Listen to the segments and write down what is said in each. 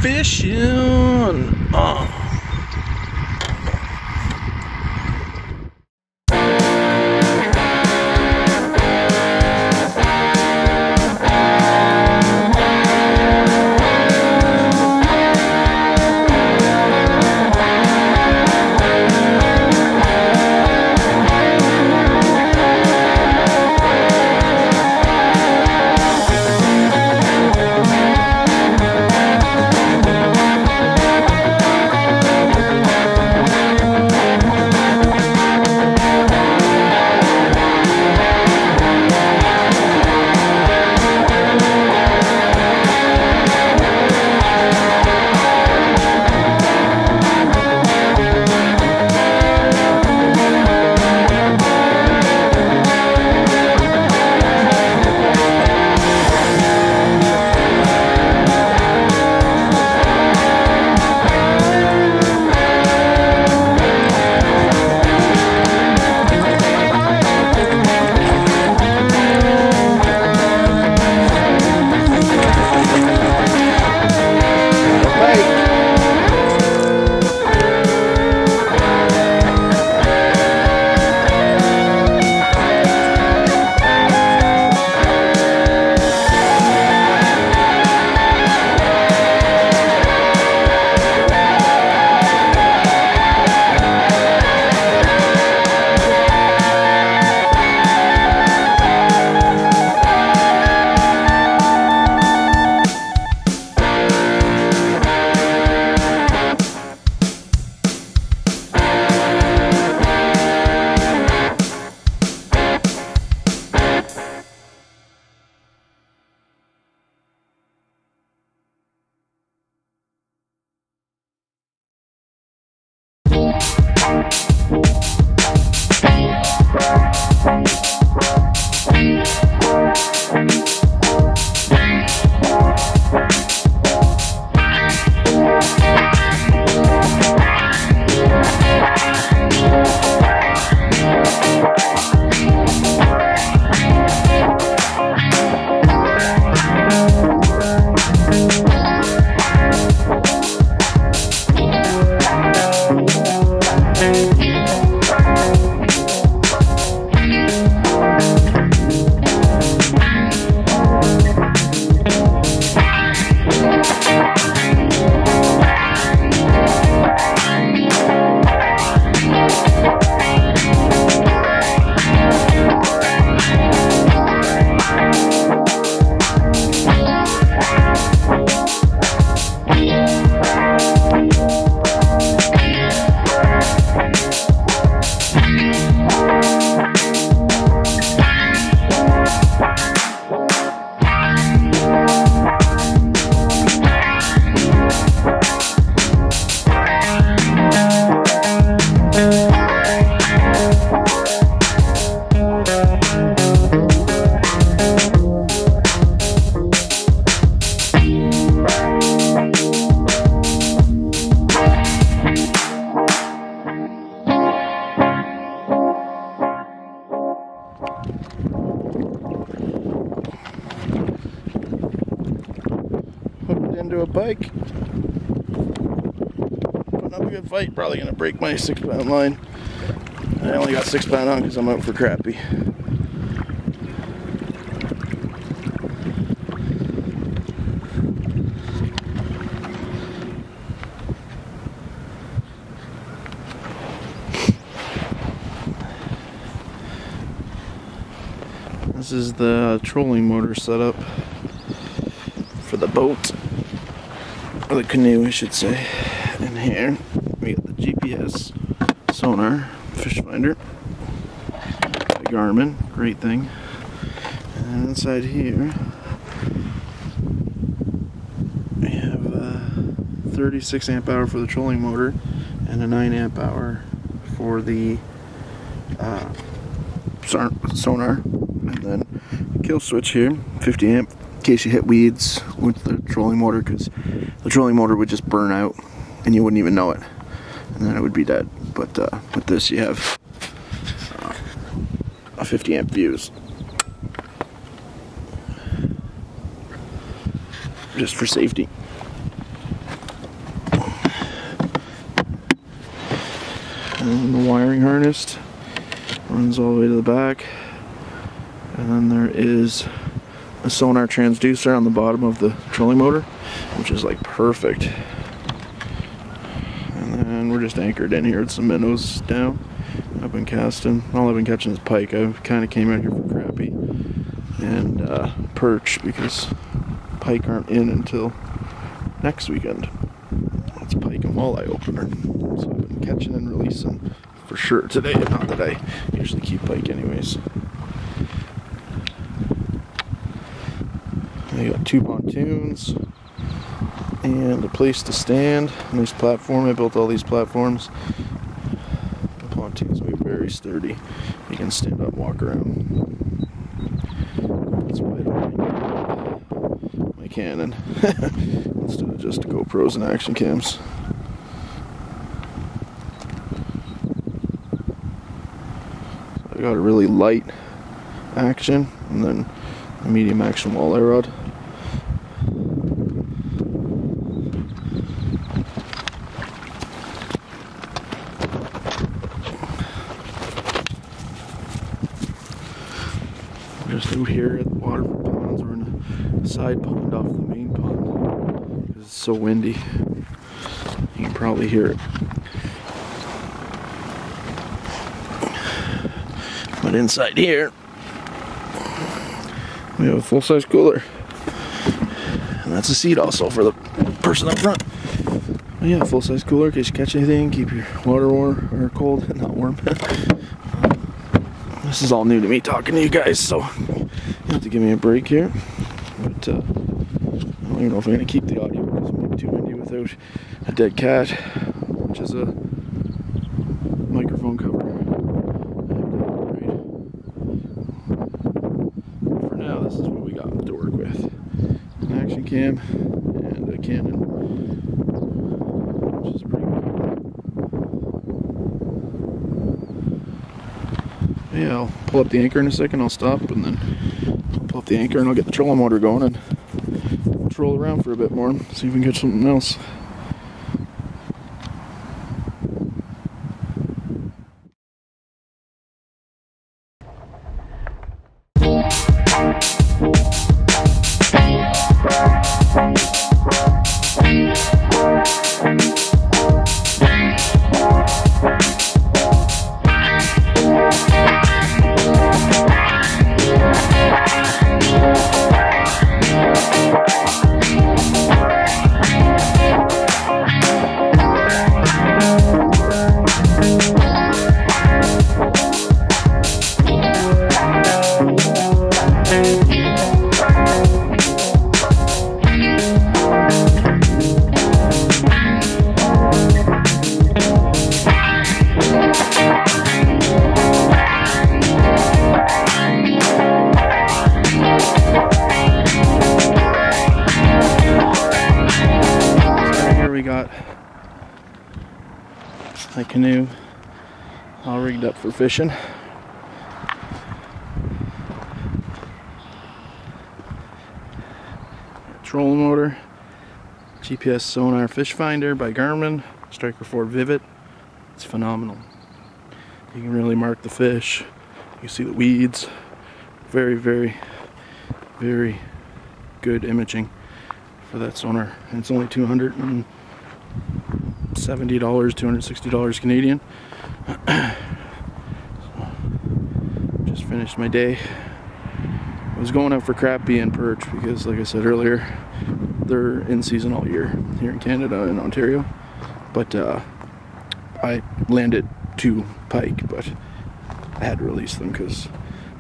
fishing. Oh. Into a pike. Putting up a good fight. Probably gonna break my 6-pound line. I only got 6-pound on because I'm out for crappie. This is the trolling motor setup for the boat. Or the canoe, I should say. In here, we got the GPS sonar, fish finder, the Garmin, great thing. And inside here, we have a 36 amp hour for the trolling motor and a 9 amp hour for the sonar. And then kill switch here, 50 amp. In case you hit weeds with the trolling motor, because the trolling motor would just burn out and you wouldn't even know it, and then it would be dead. But with this you have a 50 amp fuse just for safety. And the wiring harness runs all the way to the back. And then there is a sonar transducer on the bottom of the trolling motor, which is like perfect. And then we're just anchored in here with some minnows down. I've been casting, all I've been catching is pike. I kind of came out here for crappie and perch because pike aren't in until next weekend. It's pike and walleye opener. So I've been catching and releasing for sure today, not that I usually keep pike anyways. I got 2 pontoons and a place to stand. Nice platform. I built all these platforms. The pontoons will be very sturdy. You can stand up, walk around. That's why I don't mind my Canon instead of just GoPros and action cams. So I got a really light action and then a medium action walleye rod. Just out here at the Waterford ponds. We're in a side pond off the main pond because it's so windy. You can probably hear it. But inside here, we have a full-size cooler. And that's a seat also for the person up front. But yeah, full-size cooler in case you catch anything, keep your water warm or cold, not warm. This is all new to me talking to you guys, so you have to give me a break here. But I don't even know if I'm going to keep the audio because it might be too windy without a dead cat, which is a microphone cover. For now, this is what we got to work with. An action cam and a Canon, which is pretty good. Yeah, I'll pull up the anchor in a second, I'll stop, and then I'll pull up the anchor and I'll get the trolling motor going and we'll troll around for a bit more, see if we can catch something else. My canoe all rigged up for fishing. Trolling motor, GPS sonar fish finder by Garmin, Striker 4 Vivid. It's phenomenal. You can really mark the fish. You can see the weeds. Very, very, very good imaging for that sonar. And it's only $270, $260 Canadian. Just finished my day. I was going out for crappie and perch because, like I said earlier, they're in season all year here in Canada and Ontario. But I landed 2 pike, but I had to release them because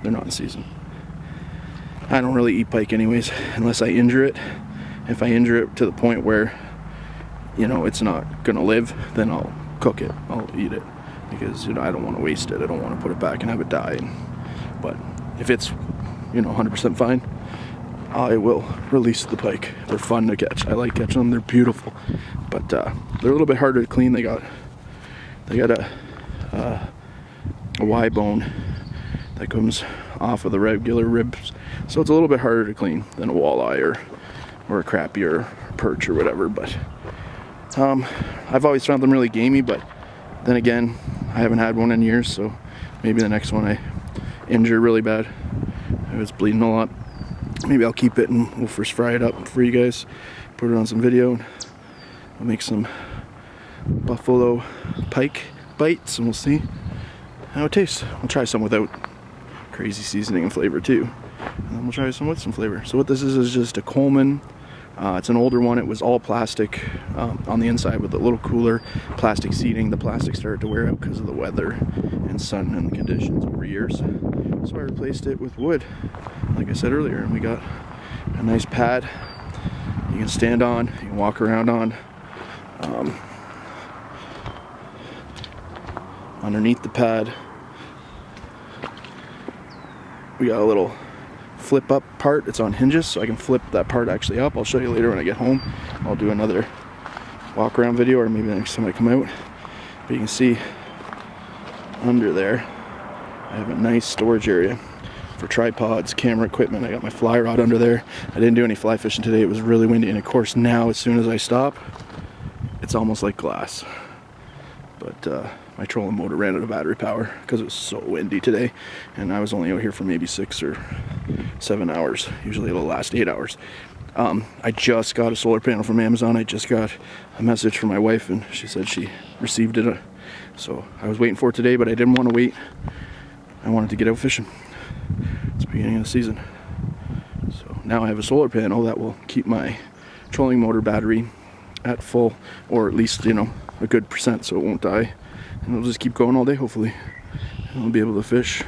they're not in season. I don't really eat pike anyways unless I injure it. If I injure it to the point where, you know, it's not gonna live, then I'll cook it, I'll eat it, because, you know, I don't want to waste it. I don't want to put it back and have it die. But if it's, you know, 100% fine, I will release the pike. They're fun to catch. I like catching them. They're beautiful, but they're a little bit harder to clean. They got a Y bone that comes off of the regular ribs, so it's a little bit harder to clean than a walleye or a crappie or perch or whatever. But I've always found them really gamey, but then again, I haven't had one in years, so maybe the next one I injure really bad. It was bleeding a lot. Maybe I'll keep it and we'll first fry it up for you guys, put it on some video, and I'll make some buffalo pike bites and we'll see how it tastes. We'll try some without crazy seasoning and flavor too, and then we'll try some with some flavor. So what this is just a Coleman. It's an older one. It was all plastic on the inside with a little cooler plastic seating. The plastic started to wear out because of the weather and sun and the conditions over years. So I replaced it with wood, like I said earlier, and we got a nice pad you can stand on, you can walk around on. Underneath the pad, we got a little flip up part. It's on hinges, so I can flip that part actually up. I'll show you later when I get home. I'll do another walk around video, or maybe the next time I come out. But you can see under there I have a nice storage area for tripods, camera equipment. I got my fly rod under there. I didn't do any fly fishing today. It was really windy, and of course now as soon as I stop, it's almost like glass. But my trolling motor ran out of battery power because it was so windy today, and I was only out here for maybe 6 or 7 hours. Usually it'll last 8 hours. I just got a solar panel from Amazon. I just got a message from my wife, and she said she received it. So I was waiting for it today, but I didn't want to wait. I wanted to get out fishing. It's the beginning of the season. So now I have a solar panel that will keep my trolling motor battery at full, or at least, you know, a good percent, so it won't die. And it'll just keep going all day, hopefully. And I'll be able to fish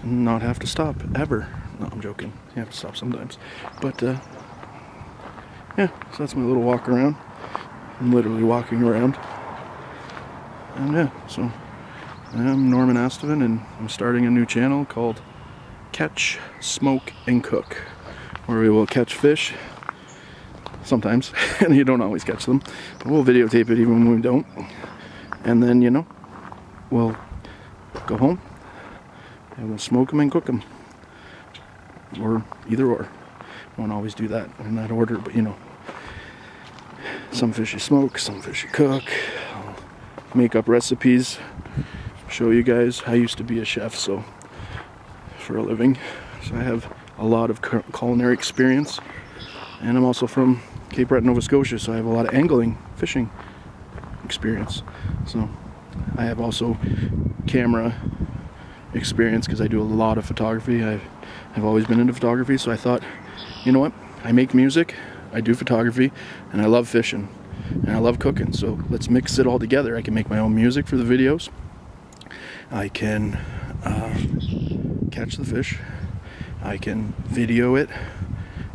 and not have to stop, ever. No, I'm joking. You have to stop sometimes. But, yeah, so that's my little walk around. I'm literally walking around. And yeah, so I'm Norman Astevan, and I'm starting a new channel called Catch, Smoke, and Cook, where we will catch fish, sometimes, and you don't always catch them, but we'll videotape it even when we don't. And then, you know, we'll go home and we'll smoke them and cook them, or either or. Won't always do that in that order, but you know, some fish you smoke, some fish you cook. I'll make up recipes, show you guys. I used to be a chef, so for a living, so I have a lot of culinary experience, and I'm also from Cape Breton, Nova Scotia, so I have a lot of angling, fishing experience. So I have also camera experience because I do a lot of photography. I've always been into photography, so I thought, you know what, I make music, I do photography, and I love fishing, and I love cooking, so let's mix it all together. I can make my own music for the videos, I can catch the fish, I can video it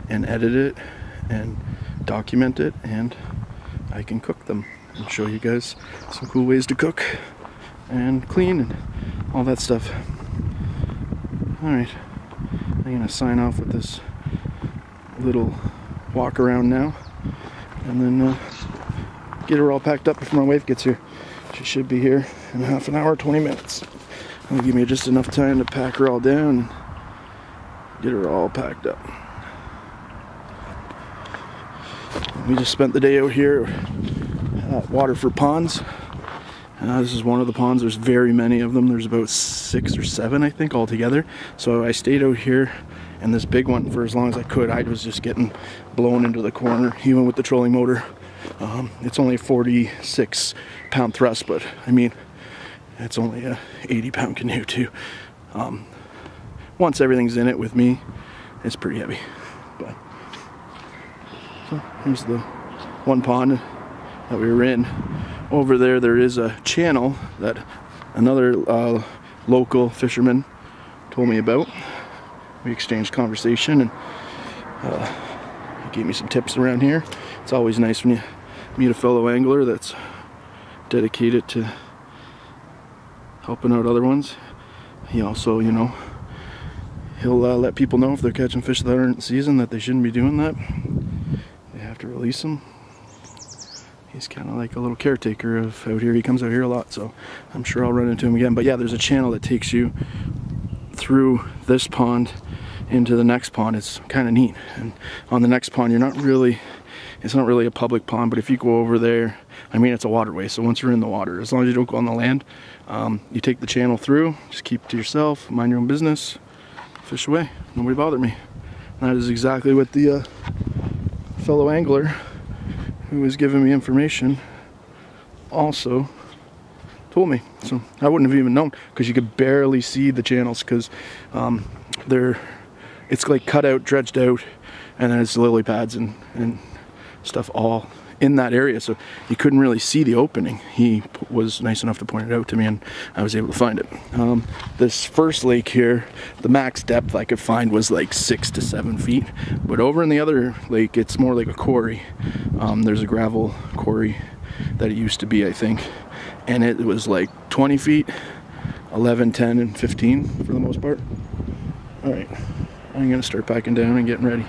and edit it and document it, and I can cook them and show you guys some cool ways to cook and clean and all that stuff. Alright, I'm gonna sign off with this little walk around now, and then get her all packed up before my wife gets here. She should be here in half an hour, 20 minutes. That'll give me just enough time to pack her all down and get her all packed up. We just spent the day out here at Waterford ponds. This is one of the ponds. There's very many of them. There's about 6 or 7, I think, altogether. So I stayed out here in this big one for as long as I could. I was just getting blown into the corner, even with the trolling motor. It's only a 46-pound thrust, but I mean, it's only a 80-pound canoe too. Once everything's in it with me, it's pretty heavy. But so here's the one pond that we were in. Over there, there is a channel that another local fisherman told me about. We exchanged conversation, and he gave me some tips around here. It's always nice when you meet a fellow angler that's dedicated to helping out other ones. He also, you know, he'll let people know if they're catching fish that aren't in season that they shouldn't be doing that. They have to release them. He's kind of like a little caretaker of out here. He comes out here a lot, so I'm sure I'll run into him again. But yeah, there's a channel that takes you through this pond into the next pond. It's kind of neat. And on the next pond, you're not really It's not really a public pond, but if you go over there, I mean, it's a waterway, so once you're in the water, as long as you don't go on the land, you take the channel through, just keep it to yourself, mind your own business, fish away, nobody bother me. And that is exactly what the fellow angler who was giving me information also told me. So I wouldn't have even known, because you could barely see the channels, because it's like cut out, dredged out, and then it's lily pads and stuff all in that area, so you couldn't really see the opening. He was nice enough to point it out to me, and I was able to find it. This first lake here, the max depth I could find was like 6 to 7 feet, but over in the other lake, it's more like a quarry. There's a gravel quarry that it used to be, I think, and it was like 20 feet, 11, 10, and 15 for the most part. All right, I'm gonna start packing down and getting ready.